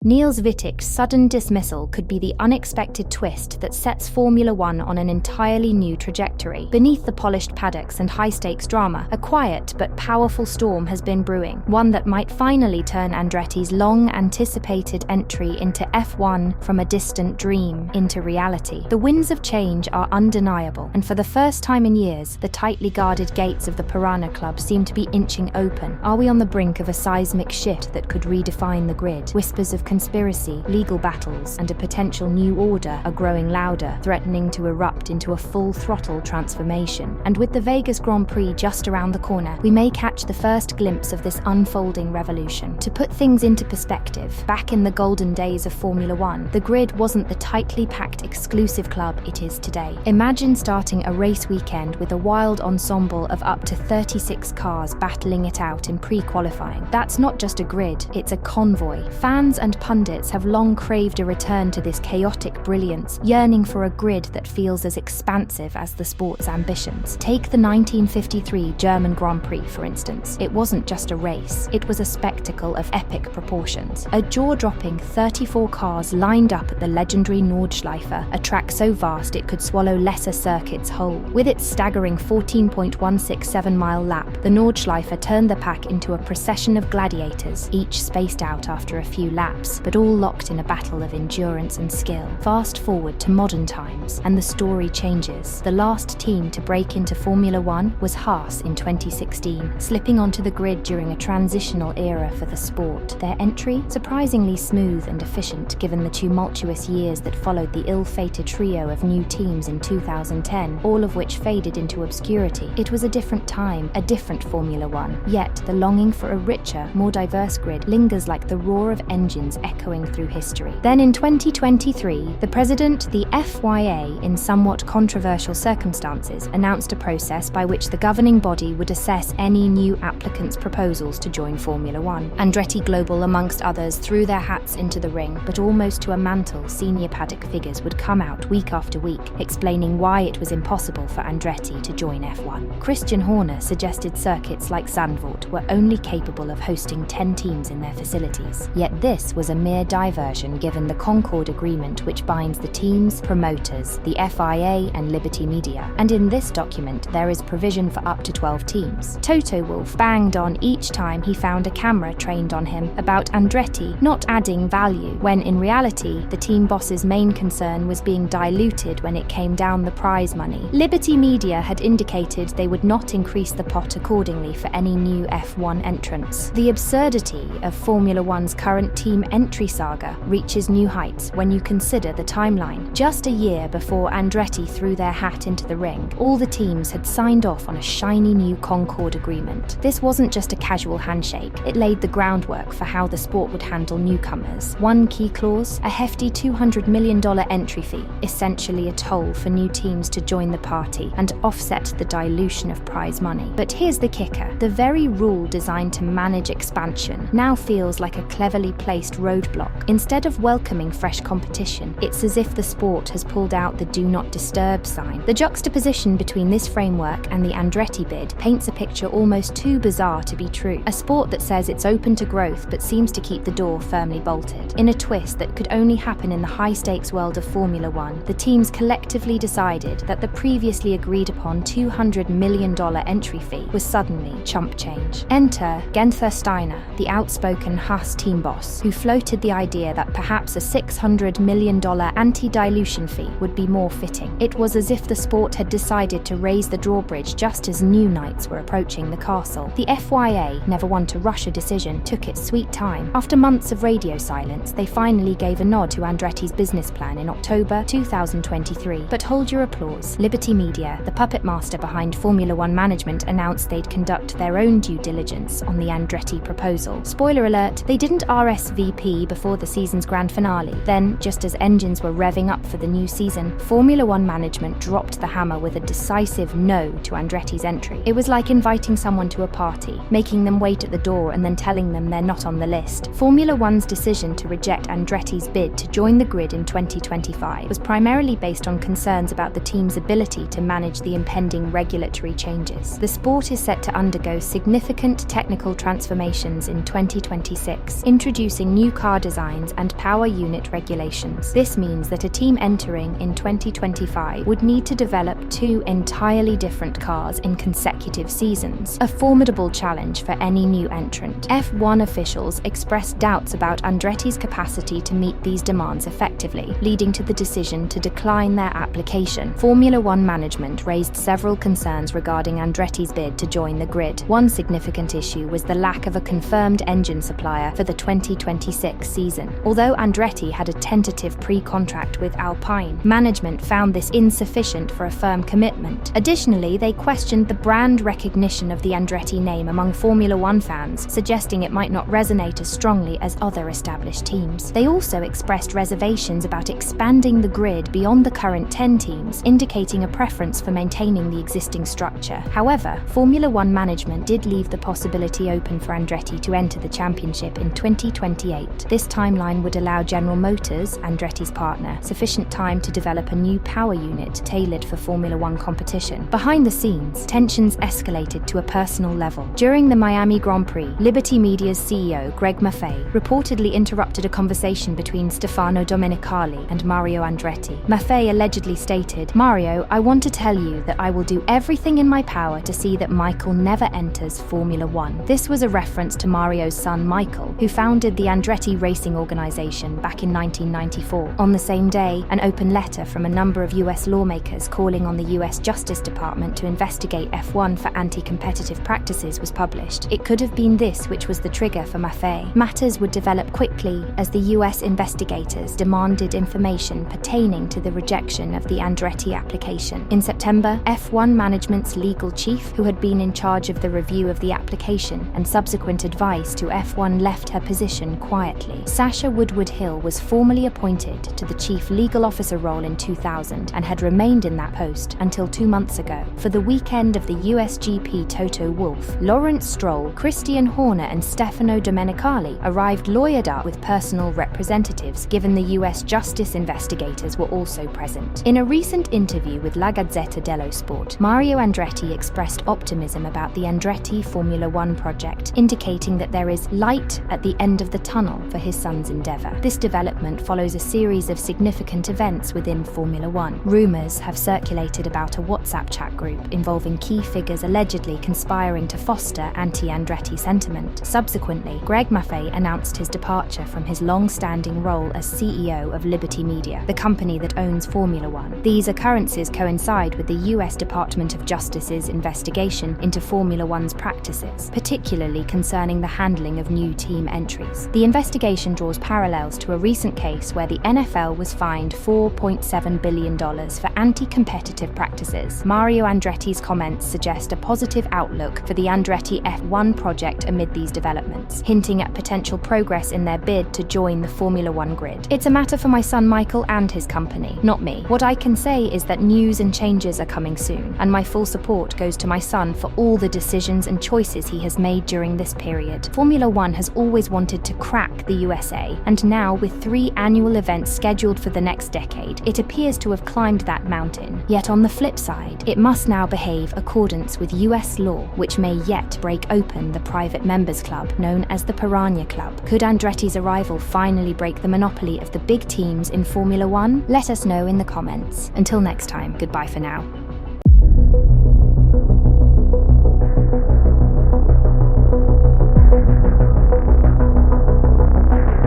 Niels Wittich's sudden dismissal could be the unexpected twist that sets Formula One on an entirely new trajectory. Beneath the polished paddocks and high-stakes drama, a quiet but powerful storm has been brewing, one that might finally turn Andretti's long-anticipated entry into F1 from a distant dream into reality. The winds of change are undeniable, and for the first time in years, the tightly guarded gates of the Piranha Club seem to be inching open. Are we on the brink of a seismic shift that could redefine the grid? Whispers of conspiracy, legal battles, and a potential new order are growing louder, threatening to erupt into a full-throttle transformation. And with the Vegas Grand Prix just around the corner, we may catch the first glimpse of this unfolding revolution. To put things into perspective, back in the golden days of Formula One, the grid wasn't the tightly packed exclusive club it is today. Imagine starting a race weekend with a wild ensemble of up to 36 cars battling it out in pre-qualifying. That's not just a grid, it's a convoy. Fans and pundits have long craved a return to this chaotic brilliance, yearning for a grid that feels as expansive as the sport's ambitions. Take the 1953 German Grand Prix, for instance. It wasn't just a race, it was a spectacle of epic proportions. A jaw-dropping 34 cars lined up at the legendary Nordschleife, a track so vast it could swallow lesser circuits whole. With its staggering 14.167-mile lap, the Nordschleife turned the pack into a procession of gladiators, each spaced out after a few laps, but all locked in a battle of endurance and skill. Fast forward to modern times, and the story changes. The last team to break into Formula One was Haas in 2016, slipping onto the grid during a transitional era for the sport. Their entry? Surprisingly smooth and efficient given the tumultuous years that followed the ill-fated trio of new teams in 2010, all of which faded into obscurity. It was a different time, a different Formula One, yet the longing for a richer, more diverse grid lingers like the roar of engines echoing through history. Then in 2023, the president, the FIA, in somewhat controversial circumstances, announced a process by which the governing body would assess any new applicants' proposals to join Formula One. Andretti Global, amongst others, threw their hats into the ring, but almost to a mantle, senior paddock figures would come out week after week, explaining why it was impossible for Andretti to join F1. Christian Horner suggested circuits like Zandvoort were only capable of hosting 10 teams in their facilities. Yet this was a mere diversion given the Concord Agreement which binds the teams, promoters, the FIA and Liberty Media. And in this document there is provision for up to 12 teams. Toto Wolff banged on each time he found a camera trained on him about Andretti not adding value, when in reality the team boss's main concern was being diluted when it came down the prize money. Liberty Media had indicated they would not increase the pot accordingly for any new F1 entrants. The absurdity of Formula One's current team entry saga reaches new heights when you consider the timeline. Just a year before Andretti threw their hat into the ring, all the teams had signed off on a shiny new Concord Agreement. This wasn't just a casual handshake, it laid the groundwork for how the sport would handle newcomers. One key clause, a hefty $200 million entry fee, essentially a toll for new teams to join the party and offset the dilution of prize money. But here's the kicker, the very rule designed to manage expansion now feels like a cleverly placed roadblock. Instead of welcoming fresh competition, it's as if the sport has pulled out the do not disturb sign. The juxtaposition between this framework and the Andretti bid paints a picture almost too bizarre to be true. A sport that says it's open to growth but seems to keep the door firmly bolted. In a twist that could only happen in the high-stakes world of Formula One, the teams collectively decided that the previously agreed upon $200 million entry fee was suddenly chump change. Enter Guenther Steiner, the outspoken Haas team boss, who floated the idea that perhaps a $600 million anti-dilution fee would be more fitting. It was as if the sport had decided to raise the drawbridge just as new knights were approaching the castle. The FIA, never one to rush a decision, took its sweet time. After months of radio silence, they finally gave a nod to Andretti's business plan in October 2023. But hold your applause. Liberty Media, the puppet master behind Formula One management, announced they'd conduct their own due diligence on the Andretti proposal. Spoiler alert, they didn't RSVP before the season's grand finale. Then, just as engines were revving up for the new season, Formula One management dropped the hammer with a decisive no to Andretti's entry. It was like inviting someone to a party, making them wait at the door and then telling them they're not on the list. Formula One's decision to reject Andretti's bid to join the grid in 2025 was primarily based on concerns about the team's ability to manage the impending regulatory changes. The sport is set to undergo significant technical transformations in 2026, introducing new new car designs and power unit regulations. This means that a team entering in 2025 would need to develop two entirely different cars in consecutive seasons, a formidable challenge for any new entrant. F1 officials expressed doubts about Andretti's capacity to meet these demands effectively, leading to the decision to decline their application. Formula One management raised several concerns regarding Andretti's bid to join the grid. One significant issue was the lack of a confirmed engine supplier for the 2026 season. Although Andretti had a tentative pre-contract with Alpine, management found this insufficient for a firm commitment. Additionally, they questioned the brand recognition of the Andretti name among Formula One fans, suggesting it might not resonate as strongly as other established teams. They also expressed reservations about expanding the grid beyond the current 10 teams, indicating a preference for maintaining the existing structure. However, Formula One management did leave the possibility open for Andretti to enter the championship in 2028. This timeline would allow General Motors, Andretti's partner, sufficient time to develop a new power unit tailored for Formula One competition. Behind the scenes, tensions escalated to a personal level. During the Miami Grand Prix, Liberty Media's CEO, Greg Maffei, reportedly interrupted a conversation between Stefano Domenicali and Mario Andretti. Maffei allegedly stated, "Mario, I want to tell you that I will do everything in my power to see that Michael never enters Formula One." This was a reference to Mario's son Michael, who founded the Andretti Racing Organization back in 1994. On the same day, an open letter from a number of US lawmakers calling on the US Justice Department to investigate F1 for anti-competitive practices was published. It could have been this which was the trigger for Maffei. Matters would develop quickly as the US investigators demanded information pertaining to the rejection of the Andretti application. In September, F1 management's legal chief, who had been in charge of the review of the application and subsequent advice to F1, left her position quietly. Sasha Woodward-Hill was formally appointed to the chief legal officer role in 2000 and had remained in that post until 2 months ago. For the weekend of the USGP Toto Wolff, Lawrence Stroll, Christian Horner and Stefano Domenicali arrived lawyered up with personal representatives, given the US justice investigators were also present. In a recent interview with La Gazzetta dello Sport, Mario Andretti expressed optimism about the Andretti Formula One project, indicating that there is light at the end of the tunnel for his son's endeavour. This development follows a series of significant events within Formula One. Rumours have circulated about a WhatsApp chat group involving key figures allegedly conspiring to foster anti-Andretti sentiment. Subsequently, Greg Maffei announced his departure from his long-standing role as CEO of Liberty Media, the company that owns Formula One. These occurrences coincide with the US Department of Justice's investigation into Formula One's practices, particularly concerning the handling of new team entries. The investigation draws parallels to a recent case where the NFL was fined $4.7 billion for anti-competitive practices. Mario Andretti's comments suggest a positive outlook for the Andretti F1 project amid these developments, hinting at potential progress in their bid to join the Formula One grid. "It's a matter for my son Michael and his company, not me. What I can say is that news and changes are coming soon, and my full support goes to my son for all the decisions and choices he has made during this period. Formula One has always wanted to crack the USA, and now with 3 annual events scheduled for the next decade, it appears to have climbed that mountain. Yet on the flip side, it must now behave accordance with US law, which may yet break open the private members club known as the Piranha Club. Could Andretti's arrival finally break the monopoly of the big teams in Formula One? Let us know in the comments. Until next time, goodbye for now.